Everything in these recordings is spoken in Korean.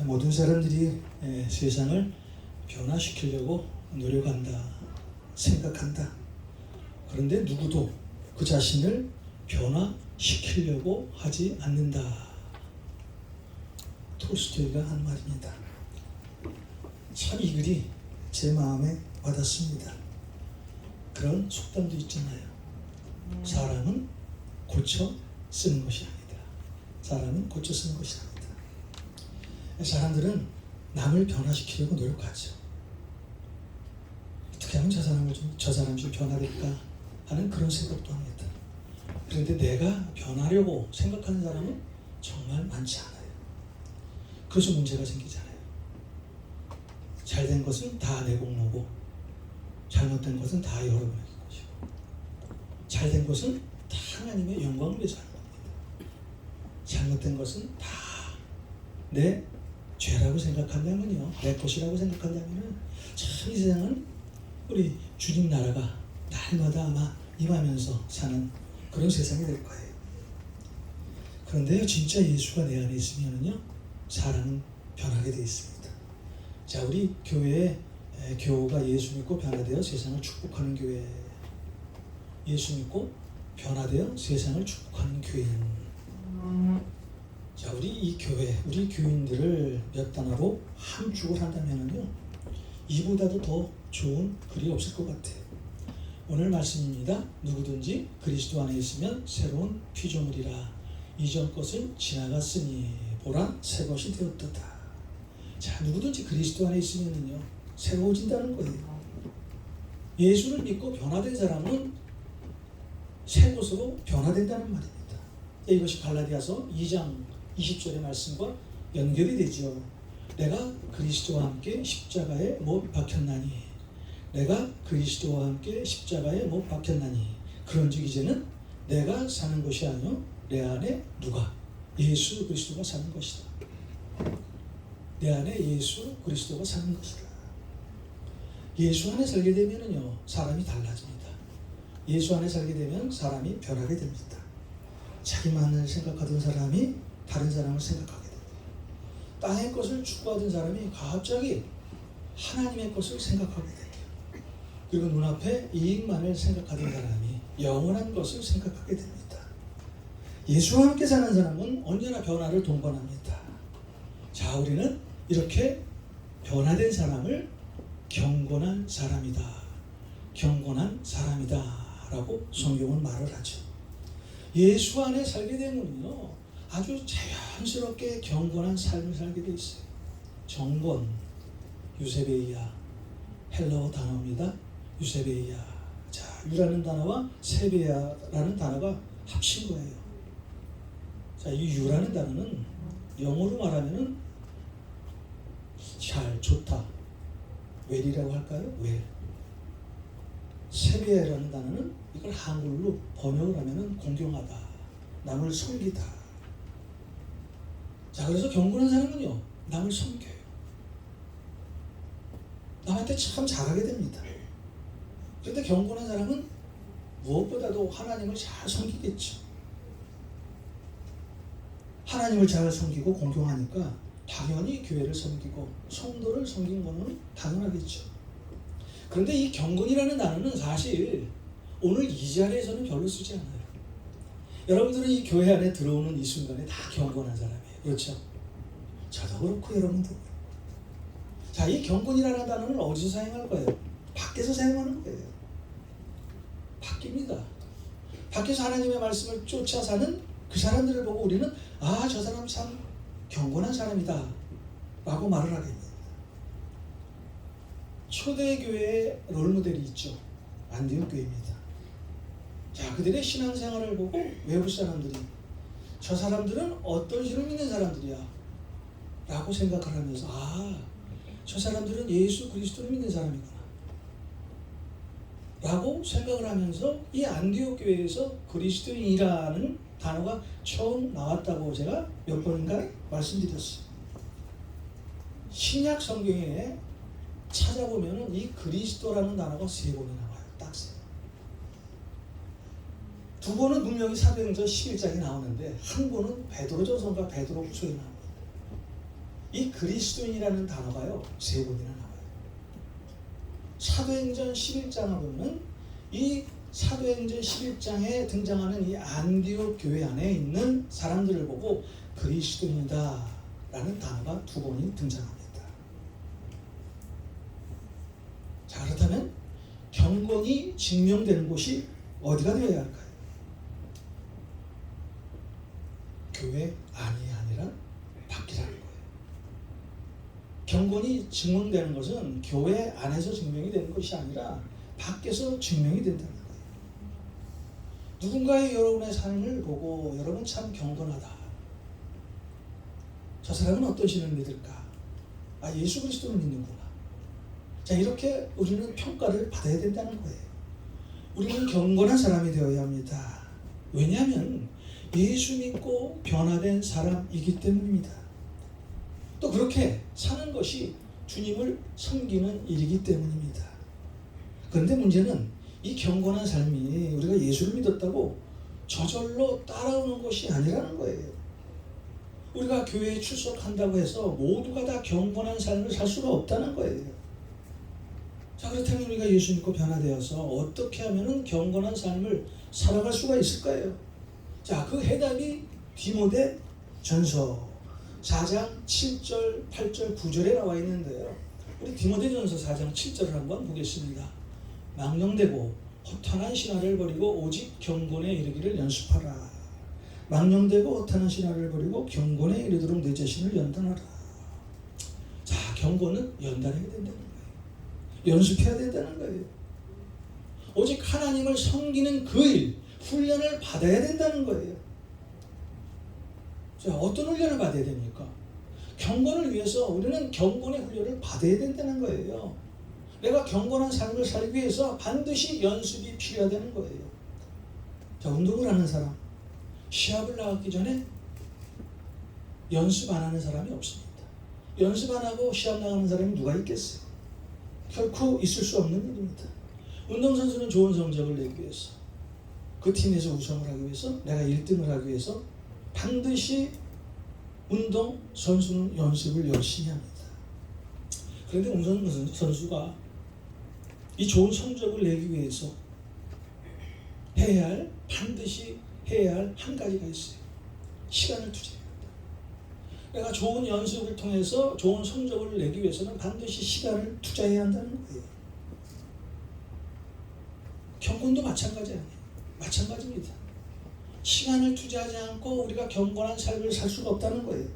모든 사람들이 세상을 변화시키려고 노력한다, 생각한다. 그런데 누구도 그 자신을 변화시키려고 하지 않는다. 톨스토이가 한 말입니다. 참 이 글이 제 마음에 와닿습니다. 그런 속담도 있잖아요. 사람은 고쳐 쓰는 것이 아니다. 사람은 고쳐 쓰는 것이 아니다. 사람들은 남을 변화시키려고 노력하죠. 어떻게 하면 저 사람이 좀 변화될까 하는 그런 생각도 합니다. 그런데 내가 변하려고 생각하는 사람은 정말 많지 않아요. 그래서 문제가 생기잖아요. 잘된 것은 다 내 공로고 잘못된 것은 다 여러분의 것이고 잘된 것은 다 하나님의 영광을 위해서 하는 겁니다. 잘못된 것은 다 내 죄라고 생각한다면요, 내 것이라고 생각한다면 참 이 세상은 우리 주님 나라가 날마다 아마 임하면서 사는 그런 세상이 될 거예요. 그런데요, 진짜 예수가 내 안에 있으면요, 사람은 변하게 되어 있습니다. 자, 우리 교회의 교우가 예수 믿고 변화되어 세상을 축복하는 교회, 예수 믿고 변화되어 세상을 축복하는 교인. 자, 우리 이 교회, 우리 교인들을 몇 단어로 한 축을 한다면요, 이보다도 더 좋은 글이 없을 것 같아요. 오늘 말씀입니다. 누구든지 그리스도 안에 있으면 새로운 피조물이라. 이전 것은 지나갔으니 보라 새 것이 되었도다. 자, 누구든지 그리스도 안에 있으면요, 새로워진다는 거예요. 예수를 믿고 변화된 사람은 새 것으로 변화된다는 말입니다. 이것이 갈라디아서 2장 20절의 말씀과 연결이 되죠. 내가 그리스도와 함께 십자가에 못 박혔나니, 내가 그리스도와 함께 십자가에 못 박혔나니, 그런즉 이제는 내가 사는 것이 아니요 내 안에 누가? 예수 그리스도가 사는 것이다. 내 안에 예수 그리스도가 사는 것이다. 예수 안에 살게 되면요, 사람이 달라집니다. 예수 안에 살게 되면 사람이 변하게 됩니다. 자기만을 생각하던 사람이 다른 사람을 생각하게 됩니다. 땅의 것을 추구하던 사람이 갑자기 하나님의 것을 생각하게 됩니다. 그리고 눈앞에 이익만을 생각하던 사람이 영원한 것을 생각하게 됩니다. 예수와 함께 사는 사람은 언제나 변화를 동반합니다. 자, 우리는 이렇게 변화된 사람을 경건한 사람이다, 경건한 사람이다 라고 성경은 말을 하죠. 예수 안에 살게 되면요, 아주 자연스럽게 경건한 삶을 살게 돼 있어요. 정건, 유세베이야, 헬라어 단어입니다. 유세베이야. 자, 유라는 단어와 세베야라는 단어가 합친 거예요. 자, 이 유라는 단어는 영어로 말하면은 잘, 좋다, 웰이라고 할까요? 웰. 세베야라는 단어는 이걸 한글로 번역을 하면은 공경하다, 남을 섬기다. 자, 그래서 경건한 사람은요, 남을 섬겨요. 남한테 참 잘하게 됩니다. 그런데 경건한 사람은 무엇보다도 하나님을 잘 섬기겠죠. 하나님을 잘 섬기고 공경하니까 당연히 교회를 섬기고 성도를 섬기는 것은 당연하겠죠. 그런데 이 경건이라는 단어는 사실 오늘 이 자리에서는 별로 쓰지 않아요. 여러분들은 이 교회 안에 들어오는 이 순간에 다 경건한 사람이에요. 그렇죠? 저도 그렇고 여러분도. 자, 이 경건이라는 단어는 어디서 사용할 거예요? 밖에서 사용하는 거예요. 밖입니다. 밖에서 하나님의 말씀을 쫓아 사는 그 사람들을 보고 우리는 아, 저 사람 참 경건한 사람이다 라고 말을 하게 됩니다. 초대교회의 롤모델이 있죠. 안디옥 교회입니다. 자, 그들의 신앙생활을 보고 외국 사람들이 저 사람들은 어떤 신을 믿는 사람들이야 라고 생각을 하면서 아, 저 사람들은 예수 그리스도를 믿는 사람이구나 라고 생각을 하면서 이 안디옥 교회에서 그리스도인이라는 단어가 처음 나왔다고 제가 몇 번인가 말씀드렸어요. 신약 성경에 찾아보면 이 그리스도라는 단어가 3번이 나와요. 딱 3번. 2번은 분명히 사도행전 11장에 나오는데 한 번은 베드로전서가 베드로후서에 나옵니다. 이 그리스도인이라는 단어가요 3번이나 나와요. 사도행전 11장을 보면 이 사도행전 11장에 등장하는 이 안디옥 교회 안에 있는 사람들을 보고 그리스도인이다 라는 단어가 2번이 등장합니다. 자, 그렇다면 경건이 증명되는 곳이 어디가 되어야 할까요? 교회 안이 아니라 밖이라는 거예요. 경건이 증명되는 것은 교회 안에서 증명이 되는 것이 아니라 밖에서 증명이 된다는 거예요. 누군가의 여러분의 삶을 보고 여러분 참 경건하다. 저 사람은 어떤 신을 믿을까? 아, 예수 그리스도를 믿는구나. 자, 이렇게 우리는 평가를 받아야 된다는 거예요. 우리는 경건한 사람이 되어야 합니다. 왜냐하면 예수 믿고 변화된 사람이기 때문입니다. 또 그렇게 사는 것이 주님을 섬기는 일이기 때문입니다. 그런데 문제는 이 경건한 삶이 우리가 예수를 믿었다고 저절로 따라오는 것이 아니라는 거예요. 우리가 교회에 출석한다고 해서 모두가 다 경건한 삶을 살 수가 없다는 거예요. 자, 그렇다면 우리가 예수 믿고 변화되어서 어떻게 하면 경건한 삶을 살아갈 수가 있을까요? 자, 그 해답이 디모데 전서 4장 7절, 8절, 9절에 나와 있는데요. 우리 디모데 전서 4장 7절을 한번 보겠습니다. 망령되고 허탄한 신화를 버리고 오직 경건에 이르기를 연습하라. 망령되고 허탄한 신화를 버리고 경건에 이르도록 내 자신을 연단하라. 자, 경건은 연단해야 된다는 거예요. 연습해야 된다는 거예요. 오직 하나님을 섬기는 그 일, 훈련을 받아야 된다는 거예요. 자, 어떤 훈련을 받아야 됩니까? 경건을 위해서 우리는 경건의 훈련을 받아야 된다는 거예요. 내가 경건한 삶을 살기 위해서 반드시 연습이 필요하다는 거예요. 자, 운동을 하는 사람, 시합을 나가기 전에 연습 안 하는 사람이 없습니다. 연습 안 하고 시합 나가는 사람이 누가 있겠어요? 결코 있을 수 없는 일입니다. 운동선수는 좋은 성적을 내기 위해서, 그 팀에서 우승을 하기 위해서, 내가 1등을 하기 위해서 반드시 운동선수는 연습을 열심히 합니다. 그런데 운동선수가 이 좋은 성적을 내기 위해서 반드시 해야 할 한 가지가 있어요. 시간을 투자해야 한다. 내가 좋은 연습을 통해서 좋은 성적을 내기 위해서는 반드시 시간을 투자해야 한다는 거예요. 경건도 마찬가지입니다. 시간을 투자하지 않고 우리가 경건한 삶을 살 수가 없다는 거예요.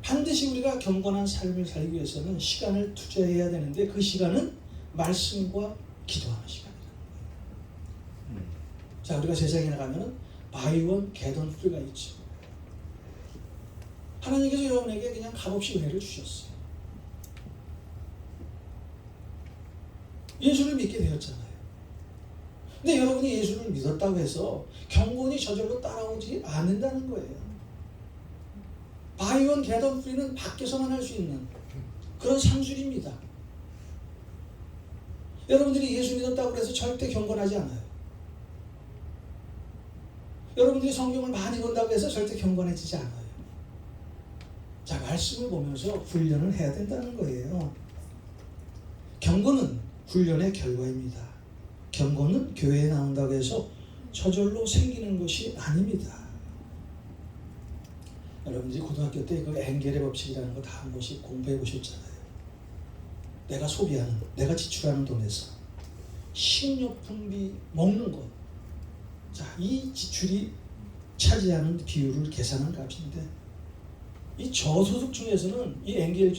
반드시 우리가 경건한 삶을 살기 위해서는 시간을 투자해야 되는데 그 시간은 말씀과 기도하는 시간이라는 거예요. 자, 우리가 세상에 나가면 바이원 개던프리가 있죠. 하나님께서 여러분에게 그냥 값없이 은혜를 주셨어요. 예수를 믿게 되었잖아요. 근데 여러분이 예수를 믿었다고 해서 경건이 저절로 따라오지 않는다는 거예요. 바이원 개던프리는 밖에서만 할 수 있는 그런 상술입니다. 여러분들이 예수 믿었다고 해서 절대 경건하지 않아요. 여러분들이 성경을 많이 본다고 해서 절대 경건해지지 않아요. 자, 말씀을 보면서 훈련을 해야 된다는 거예요. 경건은 훈련의 결과입니다. 경건은 교회에 나온다고 해서 저절로 생기는 것이 아닙니다. 여러분들이 고등학교 때 그 엥겔의 법칙이라는 거 다 한 번씩 공부해 보셨잖아요. 내가 소비하는, 내가 지출하는 돈에서 식료품비, 먹는 것, 자, 이 지출이 차지하는 비율을 계산한 값인데 이 저소득층에서는 이 엥겔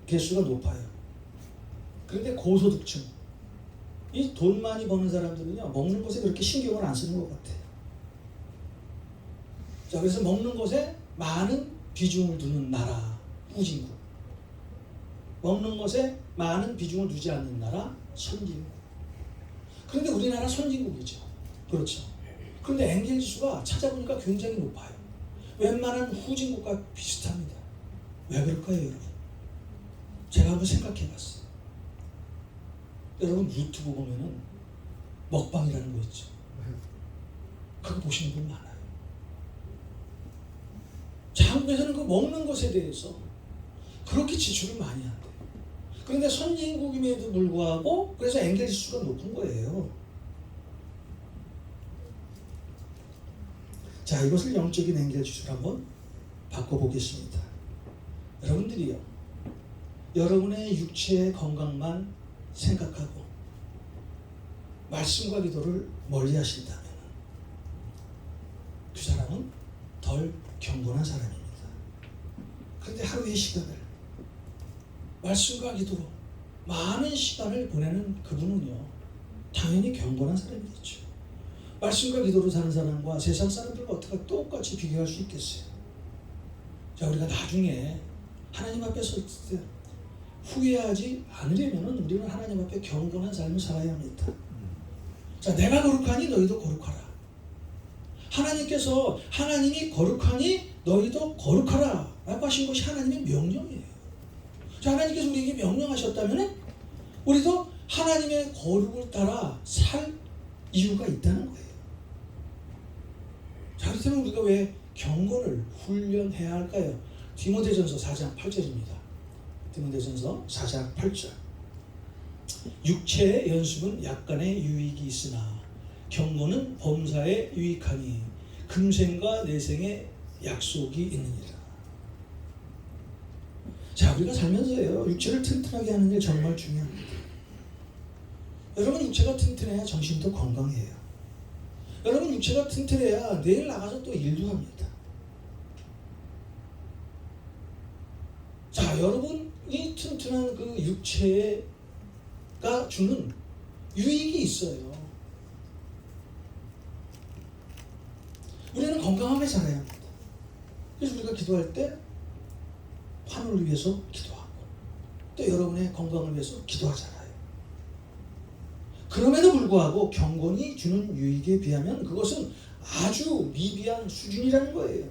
개수가 높아요. 그런데 고소득층, 이 돈 많이 버는 사람들은요, 먹는 것에 그렇게 신경을 안 쓰는 것 같아요. 자, 그래서 먹는 것에 많은 비중을 두는 나라, 후진국. 먹는 것에 많은 비중을 두지 않는 나라, 선진국. 그런데 우리나라 선진국이죠. 그렇죠. 그런데 엥겔 지수가 찾아보니까 굉장히 높아요. 웬만한 후진국과 비슷합니다. 왜 그럴까요, 여러분? 제가 한번 생각해 봤어요. 여러분 유튜브 보면은 먹방이라는 거 있죠. 그거 보시는 분 많아요. 자, 한국에서는 그 먹는 것에 대해서 그렇게 지출을 많이 한대요. 그런데 선진국임에도 불구하고 그래서 엔겔 지수가 높은 거예요. 자, 이것을 영적인 엔겔 지수로 한번 바꿔보겠습니다. 여러분들이요, 여러분의 육체의 건강만 생각하고 말씀과 기도를 멀리 하신다면 그 사람은 덜 경건한 사람입니다. 그런데 하루의 시간을 말씀과 기도로 많은 시간을 보내는 그분은요, 당연히 경건한 사람이겠죠. 말씀과 기도로 사는 사람과 세상 사람들과 어떻게 똑같이 비교할 수 있겠어요? 자, 우리가 나중에 하나님 앞에 설 때 후회하지 않으려면 우리는 하나님 앞에 경건한 삶을 살아야 합니다. 자, 내가 거룩하니 너희도 거룩하라. 하나님께서 하나님이 거룩하니 너희도 거룩하라 라고 하신 것이 하나님의 명령이에요. 자, 하나님께서 우리에게 명령하셨다면 우리도 하나님의 거룩을 따라 살 이유가 있다는 거예요. 자, 그렇다면 우리가 왜 경건을 훈련해야 할까요? 디모데전서 4장 8절입니다. 디모데전서 4장 8절. 육체의 연습은 약간의 유익이 있으나 경건은 범사에 유익하니 금생과 내생에 약속이 있느니라. 자, 우리가 살면서요, 육체를 튼튼하게 하는 게 정말 중요합니다. 여러분, 육체가 튼튼해야 정신도 건강해요. 여러분, 육체가 튼튼해야 내일 나가서 또 일도 합니다. 자, 여러분이 튼튼한 그 육체가 주는 유익이 있어요. 우리는 건강하게 살아야 합니다. 그래서 우리가 기도할 때 환우를 위해서 기도하고 또 여러분의 건강을 위해서 기도하잖아요. 그럼에도 불구하고 경건이 주는 유익에 비하면 그것은 아주 미비한 수준이라는 거예요.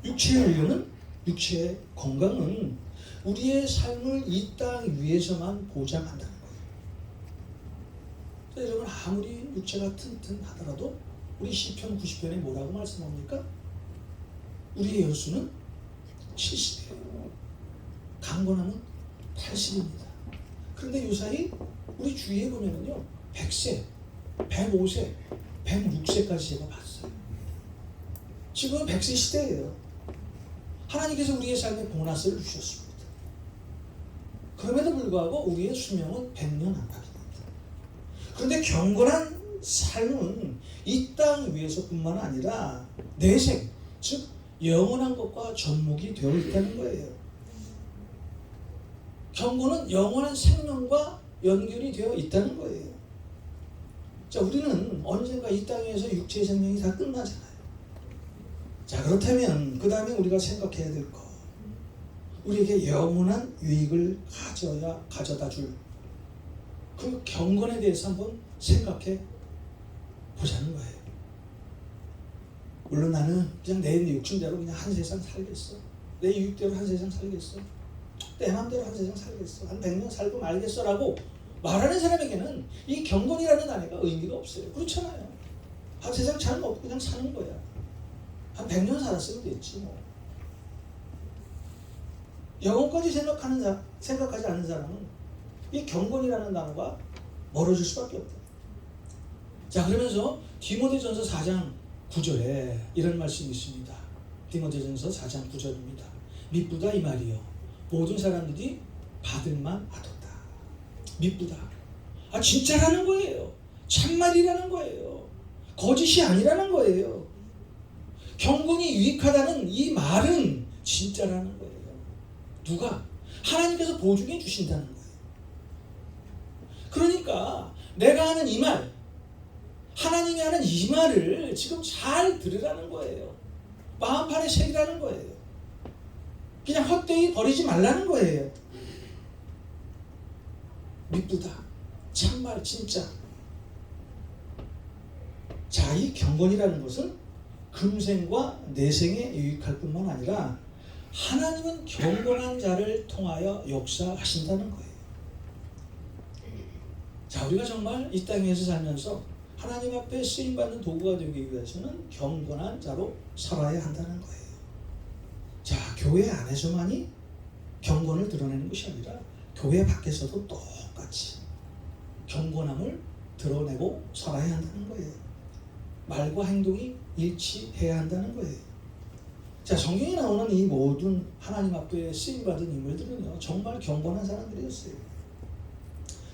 육체의 의료는, 육체의 건강은 우리의 삶을 이 땅 위에서만 보장한다는 거예요. 여러분, 아무리 육체가 튼튼하더라도 우리 시편 90편에 뭐라고 말씀합니까? 우리의 연수는 70이에요. 강건함은 80입니다. 그런데 요사이 우리 주위에 보면은요, 100세, 105세, 106세까지 제가 봤어요. 지금은 100세 시대예요. 하나님께서 우리의 삶에 보너스를 주셨습니다. 그럼에도 불구하고 우리의 수명은 100년 안팎입니다. 그런데 경건한 삶은 이 땅 위에서뿐만 아니라 내생, 즉 영원한 것과 접목이 되어 있다는 거예요. 경건은 영원한 생명과 연결이 되어 있다는 거예요. 자, 우리는 언젠가 이 땅에서 육체의 생명이 다 끝나잖아요. 자, 그렇다면 그 다음에 우리가 생각해야 될 거, 우리에게 영원한 유익을 가져다 줄 그 경건에 대해서 한번 생각해 보자는 거예요. 물론 나는 그냥 내 욕심대로 그냥 한 세상 살겠어. 내 유익대로 한 세상 살겠어. 내 맘대로 한 세상 살겠어. 한 100년 살고 말겠어 라고 말하는 사람에게는 이 경건이라는 단어가 의미가 없어요. 그렇잖아요. 한 세상 잘 먹고 그냥 사는 거야. 한 100년 살았으면 됐지 뭐. 영혼까지 생각하지 않는 사람은 이 경건이라는 단어가 멀어질 수밖에 없다. 자, 그러면서 디모데전서 4장 9절에 이런 말씀이 있습니다. 디모데전서 4장 9절입니다. 미쁘다 이 말이요, 모든 사람들이 받을만 하도다. 미쁘다. 아, 진짜라는 거예요. 참말이라는 거예요. 거짓이 아니라는 거예요. 경건이 유익하다는 이 말은 진짜라는 거예요. 누가? 하나님께서 보증해 주신다는 거예요. 그러니까 내가 하는 이 말, 하나님이 하는 이 말을 지금 잘 들으라는 거예요. 마음판에 새기라는 거예요. 그냥 헛되이 버리지 말라는 거예요. 미쁘다. 참말, 진짜. 자, 이 경건이라는 것은 금생과 내생에 유익할 뿐만 아니라 하나님은 경건한 자를 통하여 역사하신다는 거예요. 자, 우리가 정말 이 땅에서 살면서 하나님 앞에 쓰임받는 도구가 되기 위해서는 경건한 자로 살아야 한다는 거예요. 자, 교회 안에서만이 경건을 드러내는 것이 아니라 교회 밖에서도 똑같이 경건함을 드러내고 살아야 한다는 거예요. 말과 행동이 일치해야 한다는 거예요. 자, 성경에 나오는 이 모든 하나님 앞에 쓰임받은 인물들은요, 정말 경건한 사람들이었어요.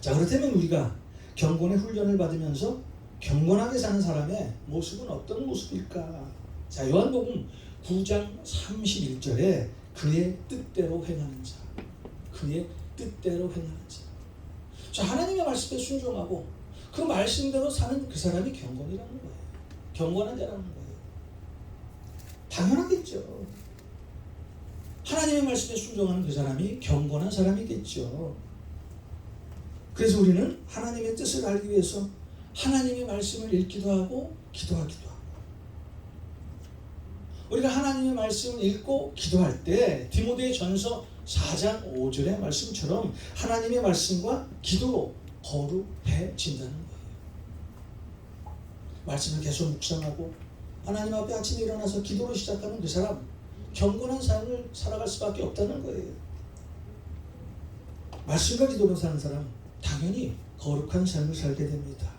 자, 그렇다면 우리가 경건의 훈련을 받으면서 경건하게 사는 사람의 모습은 어떤 모습일까? 자, 요한복음 9장 31절에 그의 뜻대로 행하는 자, 그의 뜻대로 행하는 자. 자, 하나님의 말씀에 순종하고 그 말씀대로 사는 그 사람이 경건이라는 거예요. 경건한 자라는 거예요. 당연하겠죠. 하나님의 말씀에 순종하는 그 사람이 경건한 사람이겠죠. 그래서 우리는 하나님의 뜻을 알기 위해서 하나님의 말씀을 읽기도 하고 기도하기도 하고, 우리가 하나님의 말씀을 읽고 기도할 때 디모데 전서 4장 5절의 말씀처럼 하나님의 말씀과 기도로 거룩해진다는 거예요. 말씀을 계속 묵상하고 하나님 앞에 아침에 일어나서 기도로 시작하는 그 사람, 경건한 삶을 살아갈 수밖에 없다는 거예요. 말씀과 기도로 사는 사람, 당연히 거룩한 삶을 살게 됩니다.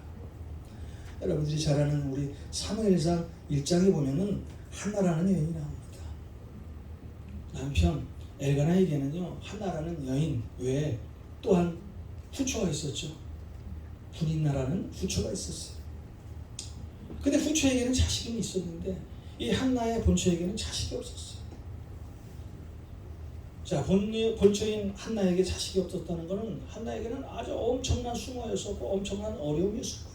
여러분들이 잘 아는 우리 사무엘상 1장에 보면은 한나라는 여인이 나옵니다. 남편 엘가나에게는요, 한나라는 여인 외에 또한 후처가 있었죠. 분인나라는 후처가 있었어요. 근데 후처에게는 자식이 있었는데 이 한나의 본처에게는 자식이 없었어요. 자, 본처인 한나에게 자식이 없었다는 것은 한나에게는 아주 엄청난 수모였었고 엄청난 어려움이었을 거예요.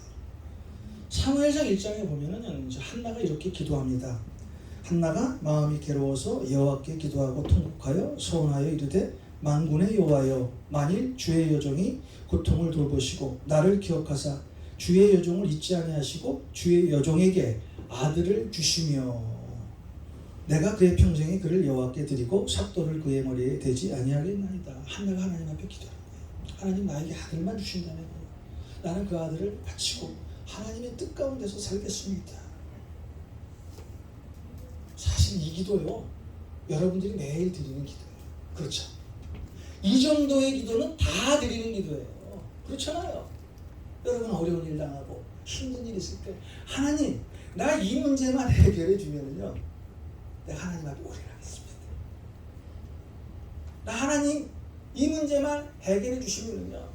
사무엘상 1장에 보면은 이제 한나가 이렇게 기도합니다. 한나가 마음이 괴로워서 여호와께 기도하고 통곡하여 소원하여 이르되 만군의 여호와여, 만일 주의 여종이 고통을 돌보시고 나를 기억하사 주의 여종을 잊지 아니하시고 주의 여종에게 아들을 주시며 내가 그의 평생에 그를 여호와께 드리고 삭도를 그의 머리에 대지 아니하겠나이다. 한나가 하나님 앞에 기도하는 거예요. 하나님, 나에게 아들만 주신다면 나는 그 아들을 바치고 하나님의 뜻 가운데서 살겠습니다. 사실 이 기도요, 여러분들이 매일 드리는 기도예요. 그렇죠? 이 정도의 기도는 다 드리는 기도예요. 그렇잖아요. 여러분 어려운 일 당하고 힘든 일 있을 때 하나님, 나 이 문제만 해결해 주면은요, 내가 하나님 앞에 오래 하겠습니다. 나 하나님 이 문제만 해결해 주시면은요,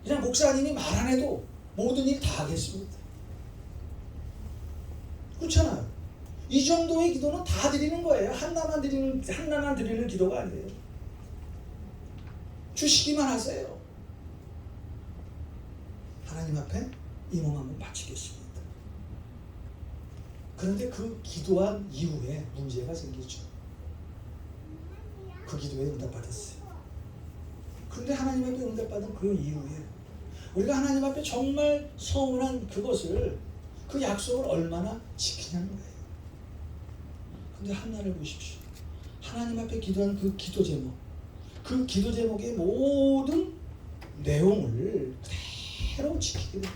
그냥 목사님이 말 안 해도 모든 일 다 하겠습니다. 그렇잖아요. 이 정도의 기도는 다 드리는 거예요. 하나만 드리는 기도가 아니에요. 주시기만 하세요. 하나님 앞에 이 몸 한번 바치겠습니다. 그런데 그 기도한 이후에 문제가 생기죠. 그 기도에 응답받았어요. 그런데 하나님 앞에 응답받은 그 이후에 우리가 하나님 앞에 정말 서운한 그것을, 그 약속을 얼마나 지키냐는 거예요. 근데 한나를 보십시오. 하나님 앞에 기도한 그 기도 제목, 그 기도 제목의 모든 내용을 그대로 지키게 됩니다.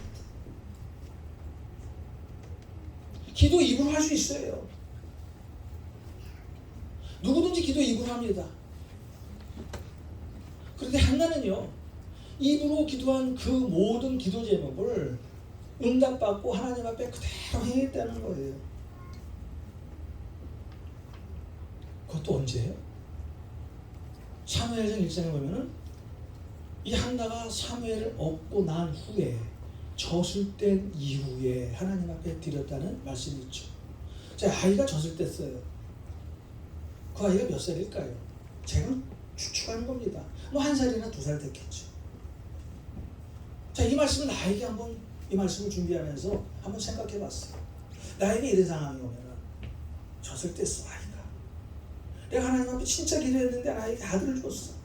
기도 입으로 할 수 있어요. 누구든지 기도 입으로 합니다. 그런데 한나는요, 입으로 기도한 그 모든 기도 제목을 응답받고 하나님 앞에 그대로 행했다는 거예요. 그것도 언제예요? 사무엘상 1장에 보면은 이 한나가 사무엘을 얻고 난 후에, 젖을 뗀 이후에 하나님 앞에 드렸다는 말씀이 있죠. 자, 아이가 젖을 뗐어요. 그 아이가 몇 살일까요? 제가 추측하는 겁니다. 뭐 1살이나 2살 됐겠죠. 자, 이 말씀을 나에게 한번, 이 말씀을 준비하면서 한번 생각해 봤어요. 나에게 이런 상황이 오면은 젖을 뗐어, 아이가. 내가 하나님 앞에 진짜 기도했는데 나에게 아들을 줬어.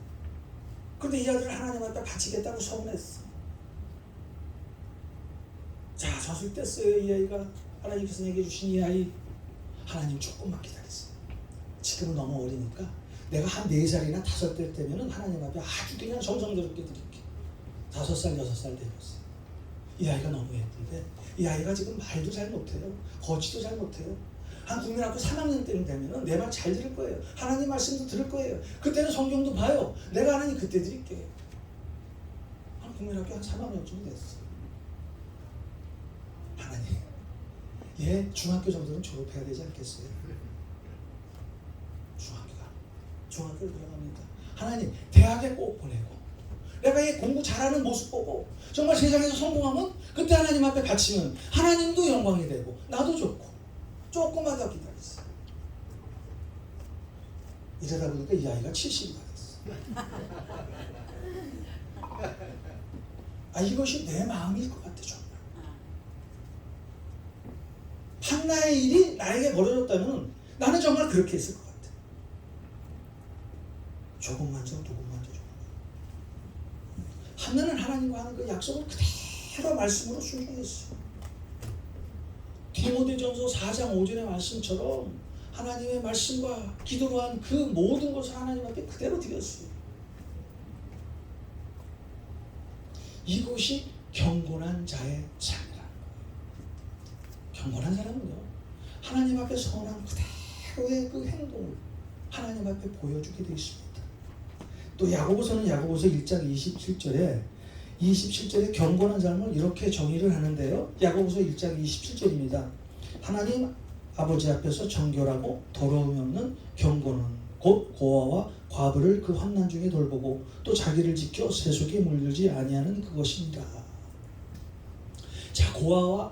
그런데 이 아들을 하나님 앞에 바치겠다고 서운했어. 자, 젖을 뗐어요. 이 아이가 하나님께서 내게 주신 이 아이. 하나님 조금만 기다리세요. 지금은 너무 어리니까 내가 한 4살이나 5살 때면은 하나님 앞에 아주 그냥 정성스럽게 드릴게. 5살, 6살 되었어요. 이 아이가 너무 예쁜데 이 아이가 지금 말도 잘 못해요. 걷지도 잘 못해요. 한 국민학교 3학년 때는 되면은 내 말 잘 들을 거예요. 하나님 말씀도 들을 거예요. 그때는 성경도 봐요. 내가 하나님 그때 드릴게요. 한 국민학교 한 3학년쯤 됐어. 하나님, 얘 중학교 정도는 졸업해야 되지 않겠어요? 중학교를 들어갑니다. 하나님, 대학에 꼭 보내고 내가 얘 공부 잘하는 모습 보고 정말 세상에서 성공하면 그때 하나님 앞에 바치면 하나님도 영광이 되고 나도 좋고 조금만 더 기다렸어요. 이러다 보니까 이 아이가 70이가 됐어. 이것이 내 마음일 것 같아. 정말 한나의 일이 나에게 벌어졌다면 나는 정말 그렇게 했을 것 같아. 조금만 더 한나는 하나님과 하는 그 약속을 그대로 말씀으로 순종했어요. 디모데전서 4장 5절의 말씀처럼 하나님의 말씀과 기도로 한 그 모든 것을 하나님 앞에 그대로 드렸어요. 이것이 경건한 자의 삶이라는 거예요. 경건한 사람은요, 하나님 앞에 선한 그대로의 그 행동을 하나님 앞에 보여주게 되어 있습니다. 또 야고보서는 야고보서 1장 27절에 경건한 삶을 이렇게 정의를 하는데요. 야고보서 1장 27절입니다. 하나님 아버지 앞에서 정결하고 더러움이 없는 경건은 곧 고아와 과부를 그 환난 중에 돌보고 또 자기를 지켜 세속에 물들지 아니하는 그것입니다. 자, 고아와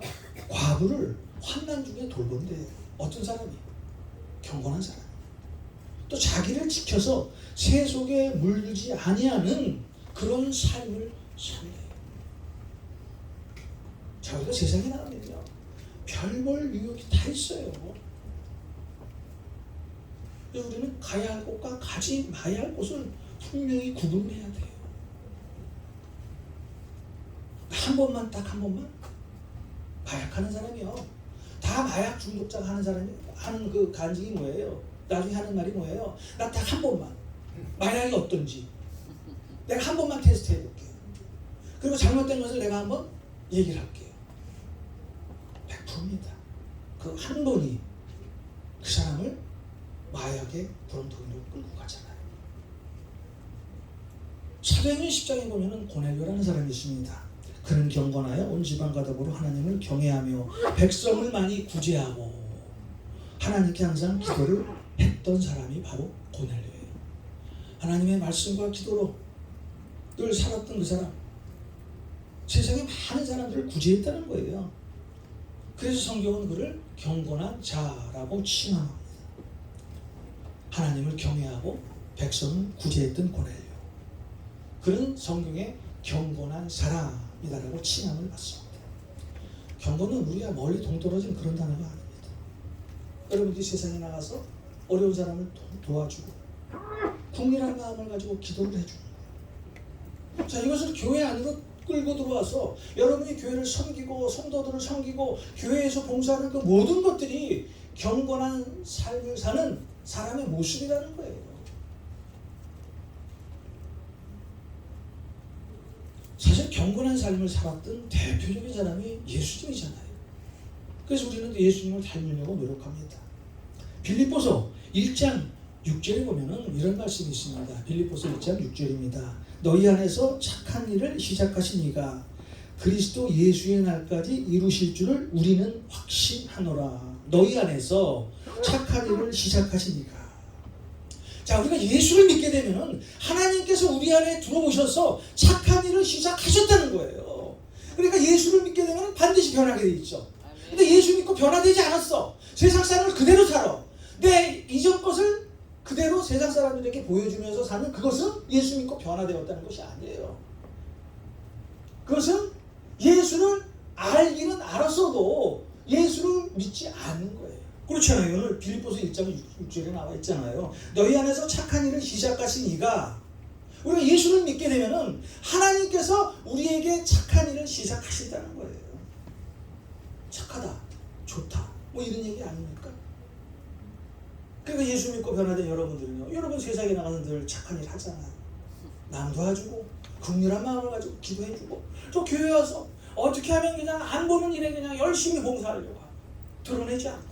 과부를 환난 중에 돌본대. 어떤 사람이? 경건한 사람. 또 자기를 지켜서 세속에 물들지 아니하는 그런 삶을 산대요. 자, 우리가 세상에 나가면요, 별별 유혹이 다 있어요. 우리는 가야 할 곳과 가지 마야 할 곳을 분명히 구분해야 돼요. 한 번만 마약하는 사람이요, 다 마약 중독자가 하는 사람이 하는 그 간증이 뭐예요? 나중에 하는 말이 뭐예요? 나 딱 한 번만 마약이 어떤지 내가 한 번만 테스트 해볼게요. 그리고 잘못된 것을 내가 한번 얘기를 할게요. 100%입니다. 그 한 번이 그 사람을 마약의 구렁텅이로 끌고 가잖아요. 사도행전 10장에 보면은 고넬료라는 사람이 있습니다. 그는 경건하여 온 지방과 더불어 하나님을 경외하며 백성을 많이 구제하고 하나님께 항상 기도를 했던 사람이 바로 고넬료예요. 하나님의 말씀과 기도로 늘 살았던 그 사람, 세상에 많은 사람들을 구제했다는 거예요. 그래서 성경은 그를 경건한 자라고 칭함합니다. 하나님을 경외하고 백성을 구제했던 고넬료, 그는 성경의 경건한 사람이다라고 칭함을 받습니다. 경건은 우리가 멀리 동떨어진 그런 단어가 아닙니다. 여러분들이 세상에 나가서 어려운 사람을 도와주고 국민한 마음을 가지고 기도를 해주는 거예요. 자, 이것을 교회 안으로 끌고 들어와서 여러분이 교회를 섬기고 성도들을 섬기고 교회에서 봉사하는 그 모든 것들이 경건한 삶을 사는 사람의 모습이라는 거예요. 사실 경건한 삶을 살았던 대표적인 사람이 예수님이잖아요. 그래서 우리는 예수님을 닮으려고 노력합니다. 빌립보서 1장 6절에 보면은 이런 말씀이 있습니다. 빌립보서 1장 6절입니다. 너희 안에서 착한 일을 시작하신 이가 그리스도 예수의 날까지 이루실 줄을 우리는 확신하노라. 너희 안에서 착한 일을 시작하신 이가. 자, 우리가 예수를 믿게 되면은 하나님께서 우리 안에 들어오셔서 착한 일을 시작하셨다는 거예요. 그러니까 예수를 믿게 되면 반드시 변하게 돼 있죠. 근데 예수 믿고 변화되지 않았어. 세상 삶을 그대로 살아. 내 이전 것을 그대로 세상 사람들에게 보여주면서 사는 그것은 예수 믿고 변화되었다는 것이 아니에요. 그것은 예수를 알기는 알았어도 예수를 믿지 않는 거예요. 그렇잖아요. 오늘 빌립보서 1장 6절에 나와 있잖아요. 너희 안에서 착한 일을 시작하신 이가, 우리가 예수를 믿게 되면은 하나님께서 우리에게 착한 일을 시작하신다는 거예요. 착하다, 좋다, 뭐 이런 얘기 아닙니까? 그러니까 예수 믿고 변화된 여러분들은요, 여러분 세상에 나가서 늘 착한 일 하잖아요. 남 도와주고 긍휼한 마음을 가지고 기도해주고, 또 교회 와서 어떻게 하면 그냥 안 보는 일에 그냥 열심히 봉사하려고 하고 드러내지 않고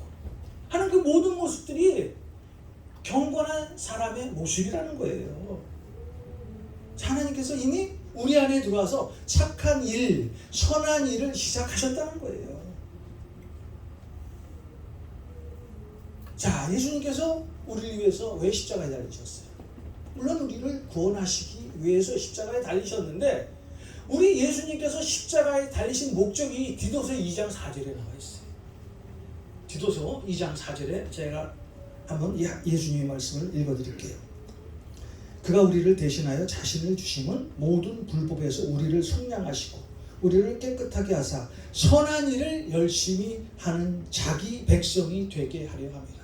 하는 그 모든 모습들이 경건한 사람의 모습이라는 거예요. 하나님께서 이미 우리 안에 들어와서 착한 일, 선한 일을 시작하셨다는 거예요. 자, 예수님께서 우리를 위해서 왜 십자가에 달리셨어요? 물론 우리를 구원하시기 위해서 십자가에 달리셨는데, 우리 예수님께서 십자가에 달리신 목적이 디도서 2장 4절에 나와 있어요. 디도서 2장 4절에 제가 한번 예수님의 말씀을 읽어드릴게요. 그가 우리를 대신하여 자신을 주심은 모든 불법에서 우리를 속량하시고 우리를 깨끗하게 하사 선한 일을 열심히 하는 자기 백성이 되게 하려 합니다.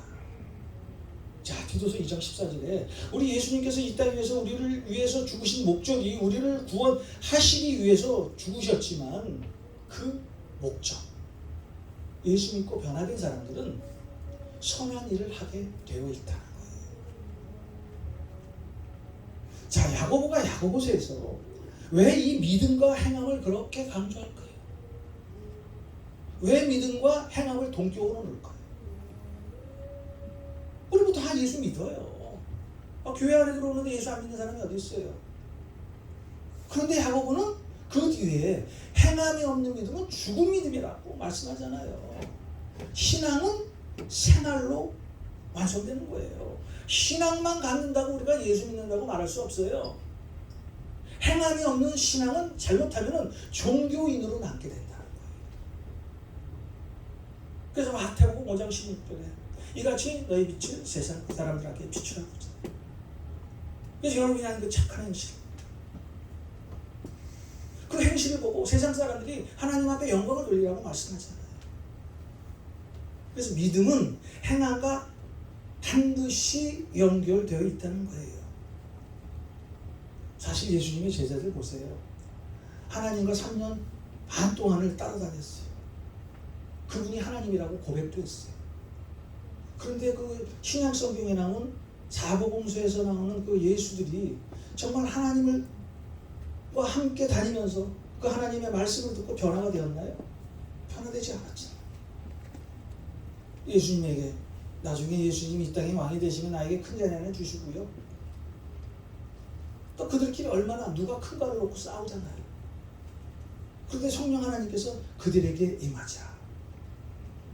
자, 디도서 2장 14절에 우리 예수님께서 이 땅에 위해서 우리를 위해서 죽으신 목적이 우리를 구원하시기 위해서 죽으셨지만, 그 목적, 예수 믿고 변화된 사람들은 선한 일을 하게 되어 있다는 거예요. 자, 야고보가 야고보서에서 왜 이 믿음과 행함을 그렇게 강조할까요? 왜 믿음과 행함을 동격으로 놓을까요? 우리도 다 예수 믿어요. 교회 안에 들어오는데 예수 안 믿는 사람이 어디 있어요? 그런데 야고보는 그 뒤에 행함이 없는 믿음은 죽은 믿음이라고 말씀하잖아요. 신앙은 생활로 완성되는 거예요. 신앙만 갖는다고 우리가 예수 믿는다고 말할 수 없어요. 행함이 없는 신앙은 잘못하면 종교인으로 남게 된다는 거예요. 그래서 마태복음 5장 16절에 이같이 너희 빛을 세상 사람들에게 비추라고 하잖아요. 그래서 여러분이 하는 그 착한 행실, 그 행실을 보고 세상 사람들이 하나님 앞에 영광을 돌리라고 말씀하잖아요. 그래서 믿음은 행함과 반드시 연결되어 있다는 거예요. 사실 예수님의 제자들 보세요. 하나님과 3년 반 동안을 따라다녔어요. 그분이 하나님이라고 고백도 했어요. 그런데 그 신약 성경에 나온 사복음서에서 나오는 그 예수들이 정말 하나님과 함께 다니면서 그 하나님의 말씀을 듣고 변화가 되었나요? 변화되지 않았잖아요. 예수님에게 나중에 예수님이 이 땅에 왕이 되시면 나에게 큰 자리 하나 주시고요. 또 그들끼리 얼마나 누가 큰가를 놓고 싸우잖아요. 그런데 성령 하나님께서 그들에게 임하자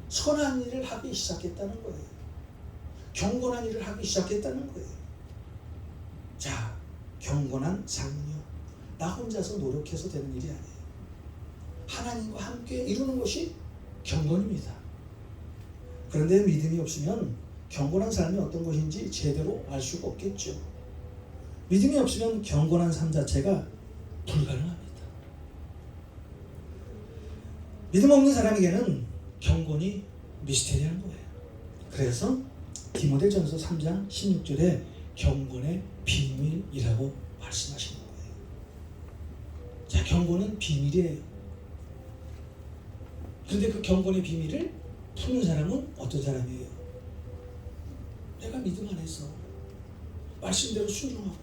선한 일을 하기 시작했다는 거예요. 경건한 일을 하기 시작했다는 거예요. 자, 경건한 삶은요, 나 혼자서 노력해서 되는 일이 아니에요. 하나님과 함께 이루는 것이 경건입니다. 그런데 믿음이 없으면 경건한 삶이 어떤 것인지 제대로 알 수가 없겠죠. 믿음이 없으면 경건한 삶 자체가 불가능합니다. 믿음 없는 사람에게는 경건이 미스테리한 거예요. 그래서 디모데전서 3장 16절에 경건의 비밀이라고 말씀하시는 거예요. 자, 경건은 비밀이에요. 그런데 그 경건의 비밀을 푸는 사람은 어떤 사람이에요? 내가 믿음 안에서 말씀대로 순종하고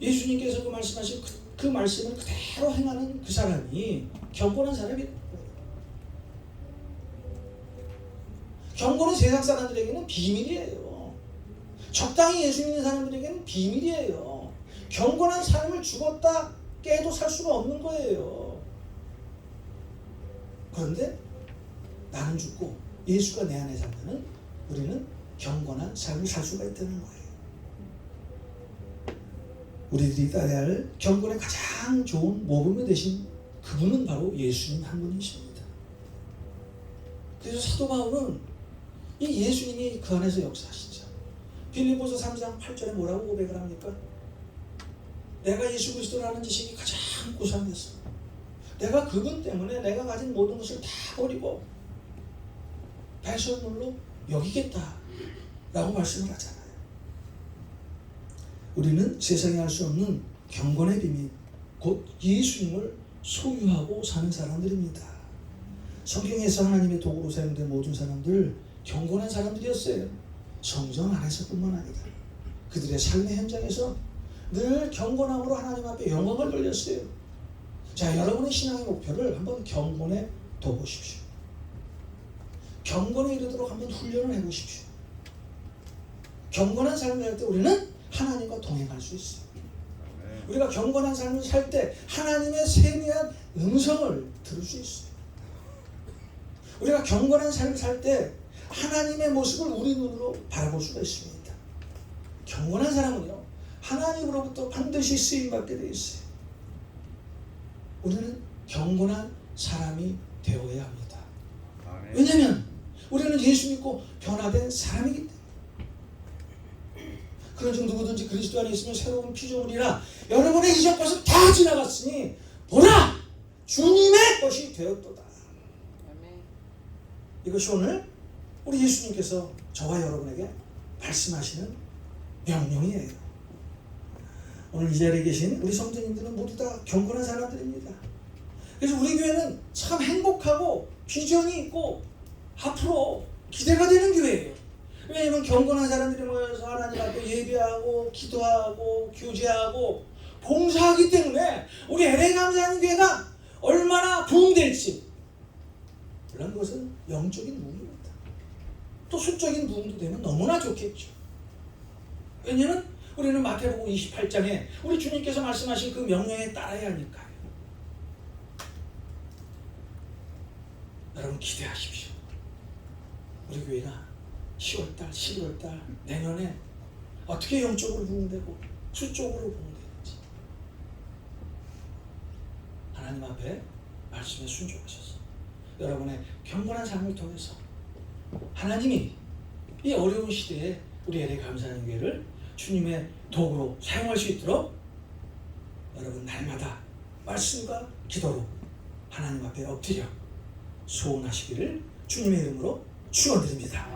예수님께서 그 말씀하신 그 말씀을 그대로 행하는 그 사람이 경건한 사람이에요. 경건은 세상 사람들에게는 비밀이에요. 적당히 예수 믿는 사람들에게는 비밀이에요. 경건한 삶을 죽었다 깨도 살 수가 없는 거예요. 그런데 나는 죽고 예수가 내 안에 살면 우리는 경건한 삶을 살 수가 있다는 거예요. 우리들이 따라야 할 경건의 가장 좋은 모범이 되신 그분은 바로 예수님 한 분이십니다. 그래서 사도 바울은 이 예수님이 그 안에서 역사하시죠. 빌립보서 3장 8절에 뭐라고 고백을 합니까? 내가 예수 그리스도라는 지식이 가장 고상해서 내가 그분 때문에 내가 가진 모든 것을 다 버리고 배설물로 여기겠다 라고 말씀을 하잖아요. 우리는 세상에 할 수 없는 경건의 비밀, 곧 예수님을 소유하고 사는 사람들입니다. 성경에서 하나님의 도구로 사용된 모든 사람들 경건한 사람들이었어요. 성전 안에서뿐만 아니라 그들의 삶의 현장에서 늘 경건함으로 하나님 앞에 영광을 돌렸어요. 자, 여러분의 신앙의 목표를 한번 경건에 둬보십시오. 경건에 이르도록 한번 훈련을 해보십시오. 경건한 삶을 살 때 우리는 하나님과 동행할 수 있어요. 우리가 경건한 삶을 살 때 하나님의 세미한 음성을 들을 수 있어요. 우리가 경건한 삶을 살 때 하나님의 모습을 우리 눈으로 바라볼 수가 있습니다. 경건한 사람은요, 하나님으로부터 반드시 쓰임받게 되어 있어요. 우리는 경건한 사람이 되어야 합니다. 왜냐하면 우리는 예수 믿고 변화된 사람이기 때문에. 그런즉 누구든지 그리스도 안에 있으면 새로운 피조물이라 여러분의 이전 것은 다 지나갔으니 보라 주님의 것이 되었도다. 이것이 오늘 우리 예수님께서 저와 여러분에게 말씀하시는 명령이에요. 오늘 이 자리에 계신 우리 성도님들은 모두 다 경건한 사람들입니다. 그래서 우리 교회는 참 행복하고 비전이 있고 앞으로 기대가 되는 교회예요. 왜냐하면 경건한 사람들이 모여서 하나님 앞에 예배하고 기도하고 교제하고 봉사하기 때문에 우리 LA 감사하는 교회가 얼마나 부흥될지, 물론 그것은 영적인 부흥입니다. 또 수적인 부흥도 되면 너무나 좋겠죠. 왜냐하면 우리는 마태복음 28장에 우리 주님께서 말씀하신 그 명령에 따라야 하니까요. 여러분 기대하십시오. 우리 교회가 10월달, 11월달 내년에 어떻게 영적으로 부흥되고 수적으로 부흥되는지 하나님 앞에 말씀에 순종하셔서 여러분의 경건한 삶을 통해서 하나님이 이 어려운 시대에 우리 LA 감사하는 교회를 주님의 도구로 사용할 수 있도록 여러분 날마다 말씀과 기도로 하나님 앞에 엎드려 소원하시기를 주님의 이름으로 축원드립니다.